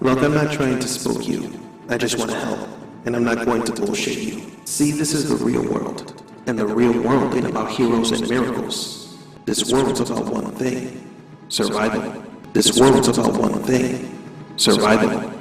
Look, I'm not trying to spook you. I just want to help, and I'm not going to bullshit you. See, this is the real world, and the real world ain't about heroes and miracles. This world's about one thing: survival. This world's about one thing: survival.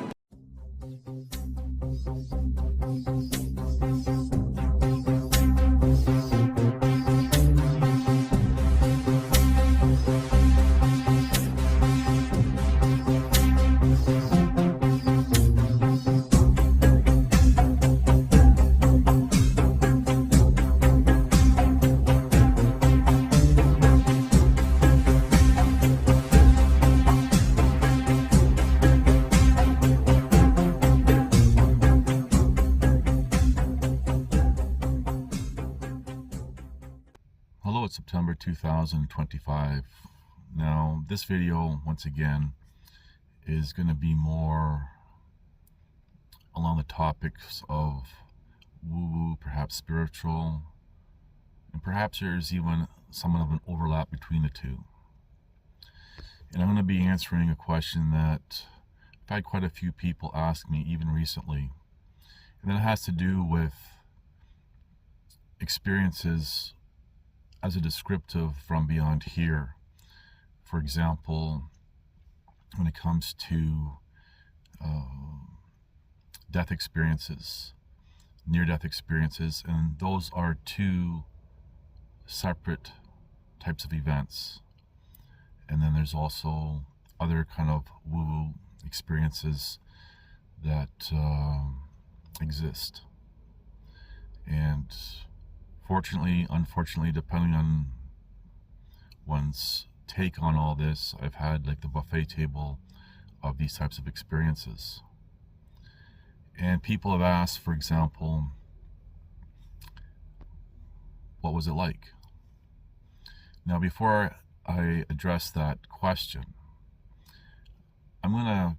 Hello, it's September 2025. Now, this video, once again, is going to be more along the topics of woo-woo, perhaps spiritual, and perhaps there's even somewhat of an overlap between the two. And I'm going to be answering a question that I've had quite a few people ask me even recently, and that has to do with experiences as a descriptive from beyond here. For example, when it comes to death experiences, near-death experiences, and those are two separate types of events. And then there's also other kind of woo-woo experiences that exist. And fortunately, unfortunately, depending on one's take on all this, I've had like the buffet table of these types of experiences. And people have asked, for example, what was it like? Now, before I address that question, I'm going to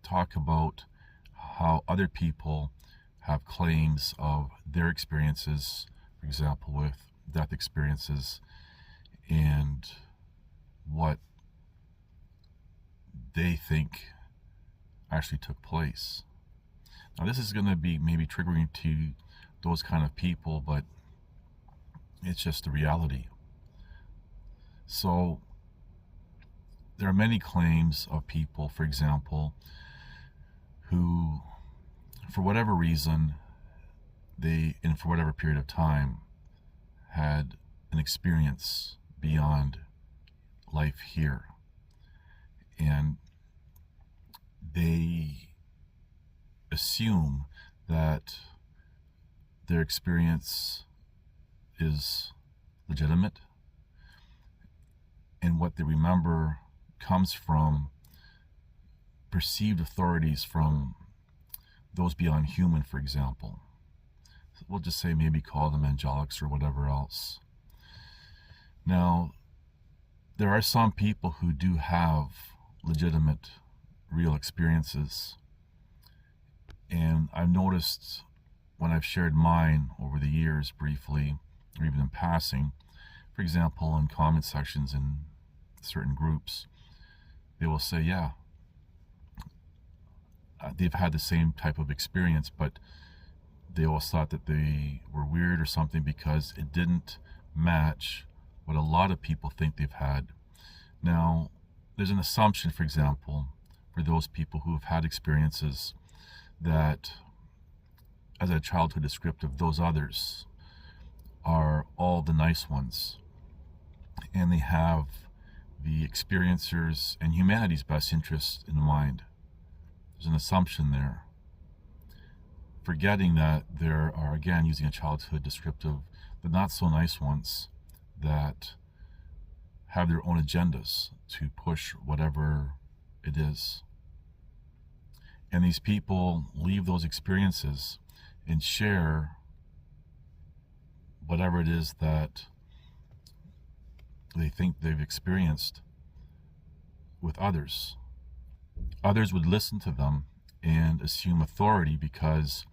talk about how other people have claims of their experiences, for example, with death experiences, and what they think actually took place. Now, this is going to be maybe triggering to those kind of people, but it's just the reality. So there are many claims of people, for example, who, for whatever reason, and for whatever period of time, had an experience beyond life here. And they assume that their experience is legitimate, and what they remember comes from perceived authorities from those beyond human, for example. We'll just say, maybe call them angelics or whatever else. Now, there are some people who do have legitimate, real experiences. And I've noticed when I've shared mine over the years briefly, or even in passing, for example, in comment sections in certain groups, they will say, yeah, they've had the same type of experience, but they always thought that they were weird or something because it didn't match what a lot of people think they've had. Now, there's an assumption, for example, for those people who have had experiences that, as a childhood descriptive, those others are all the nice ones, and they have the experiencers and humanity's best interest in mind. There's an assumption there, forgetting that there are, again, using a childhood descriptive, the not so nice ones that have their own agendas to push whatever it is. And these people leave those experiences and share whatever it is that they think they've experienced with others. Others would listen to them and assume authority because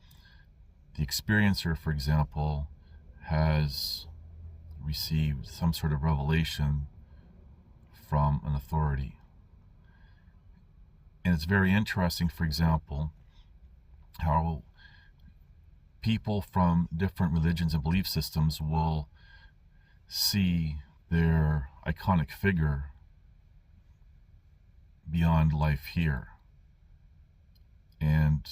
the experiencer, for example, has received some sort of revelation from an authority. And it's very interesting, for example, how people from different religions and belief systems will see their iconic figure beyond life here and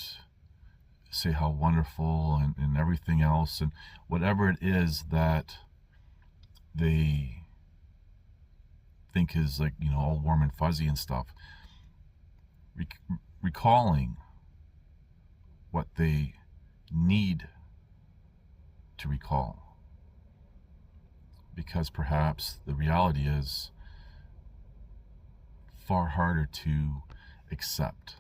say how wonderful and everything else, and whatever it is that they think is, like, all warm and fuzzy and stuff, recalling what they need to recall, because perhaps the reality is far harder to accept.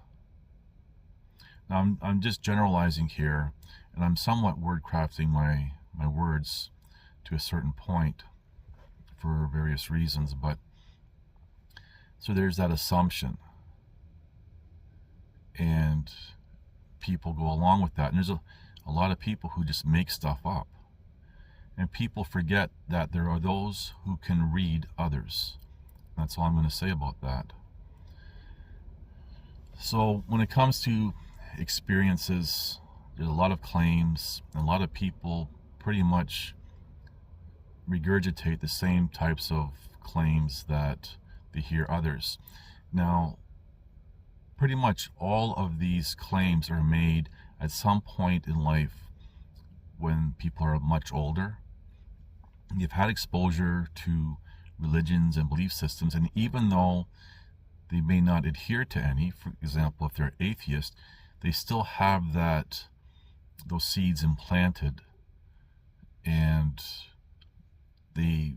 Now, I'm just generalizing here, and I'm somewhat word crafting my words to a certain point for various reasons, but so there's that assumption, and people go along with that, and there's a lot of people who just make stuff up, and people forget that there are those who can read others. That's all I'm going to say about that. So when it comes to experiences, there's a lot of claims, and a lot of people pretty much regurgitate the same types of claims that they hear others. Now, pretty much all of these claims are made at some point in life when people are much older. You've had exposure to religions and belief systems, and even though they may not adhere to any, for example, if they're atheist, they still have those seeds implanted, and they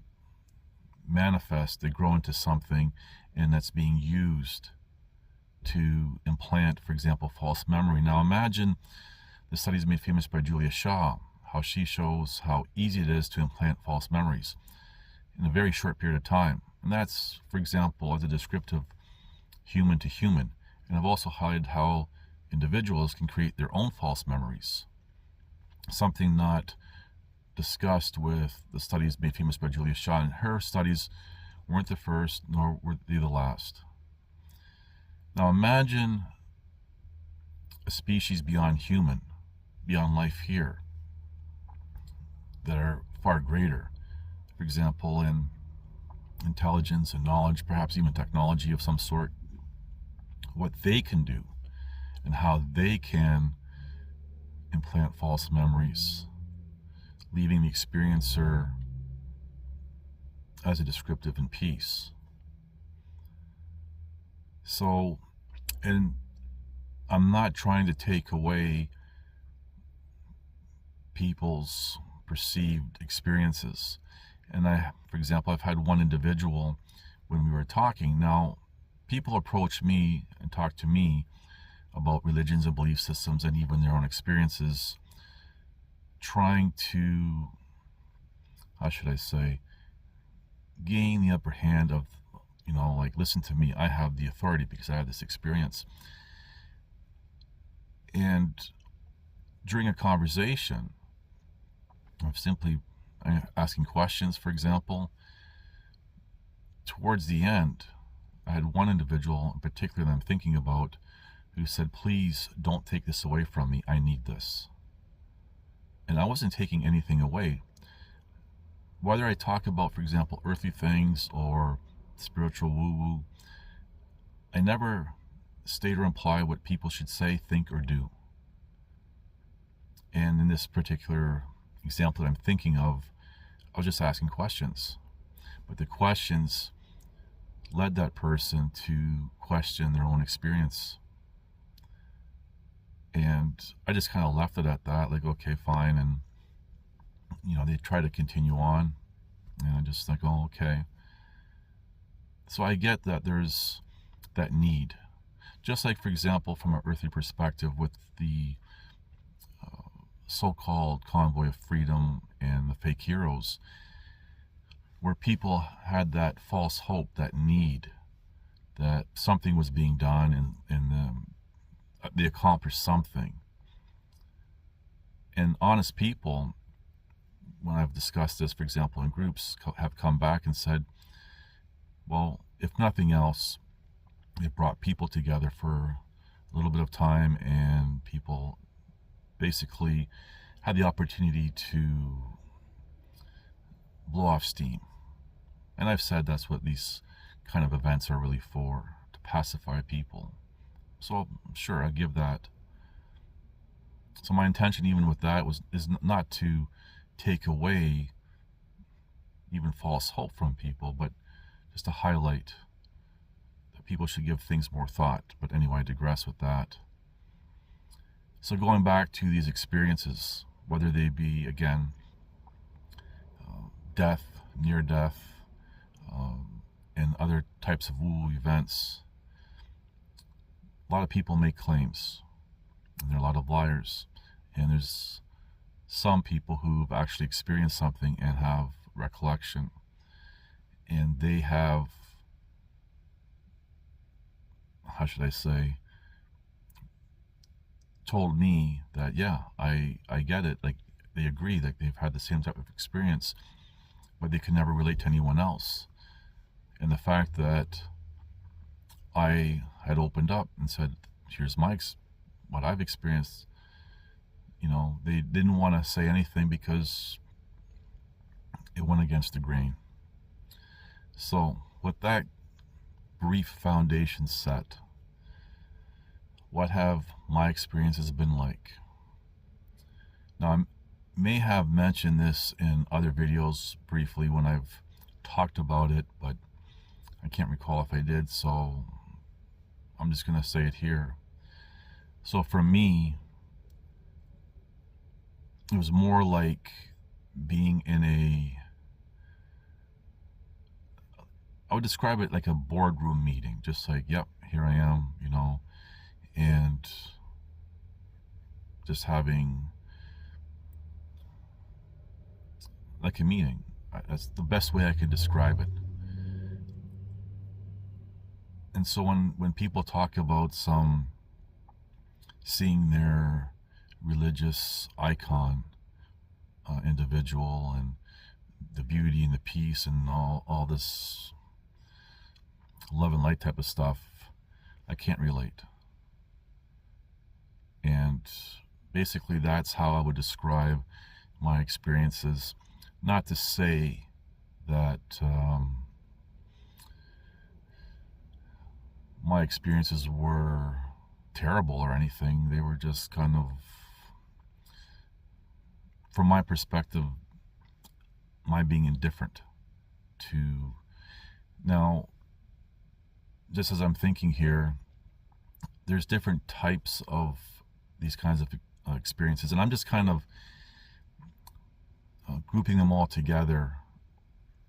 manifest, they grow into something, and that's being used to implant, for example, false memory. Now imagine the studies made famous by Julia Shaw, how she shows how easy it is to implant false memories in a very short period of time. And that's, for example, as a descriptive human to human. And I've also highlighted how individuals can create their own false memories, something not discussed with the studies made famous by Julia Shaw. And her studies weren't the first, nor were they the last. Now imagine a species beyond human, beyond life here, that are far greater, for example, in intelligence and knowledge, perhaps even technology of some sort, what they can do and how they can implant false memories, leaving the experiencer as a descriptive in peace. So, and I'm not trying to take away people's perceived experiences. And for example, I've had one individual when we were talking. Now, people approach me and talk to me about religions and belief systems and even their own experiences, trying to, how should I say, gain the upper hand of, like, listen to me, I have the authority because I have this experience. And during a conversation, I'm simply asking questions, for example. Towards the end, I had one individual in particular that I'm thinking about who said, please don't take this away from me, I need this. And I wasn't taking anything away. Whether I talk about, for example, earthly things or spiritual woo-woo, I never state or imply what people should say, think, or do. And in this particular example that I'm thinking of, I was just asking questions. But the questions led that person to question their own experience. And I just kind of left it at that, like, okay, fine. And, they try to continue on. And I just think, oh, okay. So I get that there's that need. Just like, for example, from an earthly perspective with the so-called convoy of freedom and the fake heroes, where people had that false hope, that need, that something was being done and they accomplished something. And honest people, when I've discussed this, for example, in groups, have come back and said, well, if nothing else, it brought people together for a little bit of time, and people basically had the opportunity to blow off steam. And I've said that's what these kind of events are really for, to pacify people. So sure, I give that. So my intention even with that is not to take away even false hope from people, but just to highlight that people should give things more thought. But anyway, I digress with that. So going back to these experiences, whether they be, again, death, near death, and other types of woo events, a lot of people make claims, and there are a lot of liars, and there's some people who've actually experienced something and have recollection, and they have, how should I say, told me that, yeah, I get it, like they agree that they've had the same type of experience, but they can never relate to anyone else. And the fact that I had opened up and said, here's what I've experienced, they didn't want to say anything because it went against the grain. So with that brief foundation set, what have my experiences been like? Now, I may have mentioned this in other videos briefly when I've talked about it, but I can't recall if I did, so I'm just going to say it here. So for me, it was more like being in I would describe it like a boardroom meeting, just like, yep, here I am, and just having like a meeting. That's the best way I could describe it. And so when people talk about seeing their religious icon, individual, and the beauty and the peace and all this love and light type of stuff, I can't relate. And basically that's how I would describe my experiences. Not to say that my experiences were terrible or anything. They were just kind of, from my perspective, my being indifferent to. Now, just as I'm thinking here, there's different types of these kinds of experiences, and I'm just kind of grouping them all together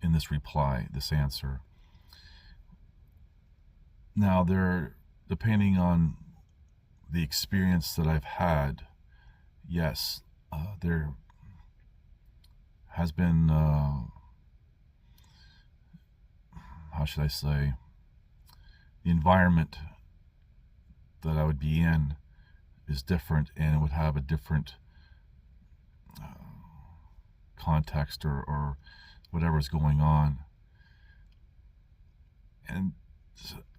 in this reply, this answer. Now, depending on the experience that I've had, yes, there has been, how should I say, the environment that I would be in is different, and it would have a different context or whatever's going on. And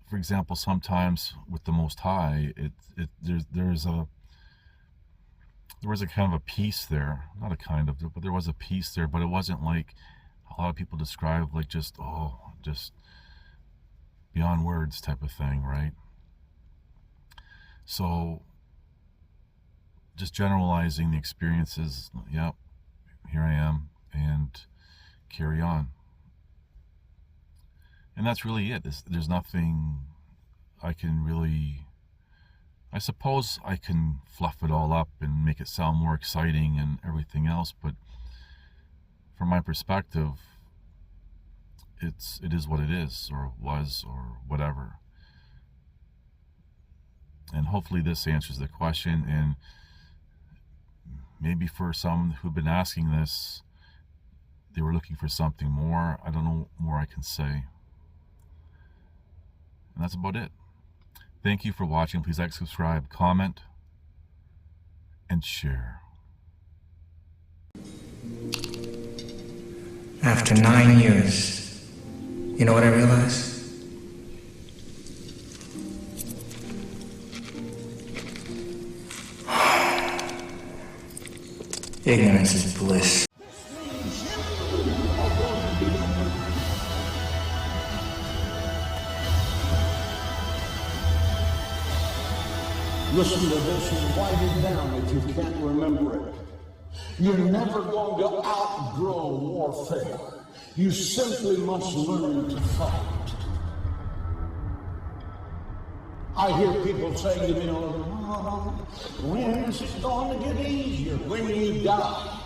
for example, sometimes with the Most High, there was a kind of a peace there, not a kind of, but there was a peace there, but it wasn't like a lot of people describe, like just beyond words type of thing, right? So just generalizing the experiences, yep, here I am, and carry on. And that's really it. There's nothing I can really, I suppose I can fluff it all up and make it sound more exciting and everything else, but from my perspective, it is what it is, or was, or whatever. And hopefully this answers the question, and maybe for some who've been asking this, they were looking for something more. I don't know more I can say. And that's about it. Thank you for watching. Please like, subscribe, comment, and share. After 9 years, you know what I realized? Ignorance is bliss. Listen to this and write it down if you can't remember it. You're never going to outgrow warfare. You simply must learn to fight. I hear people saying to me, oh, when is it going to get easier? When you die.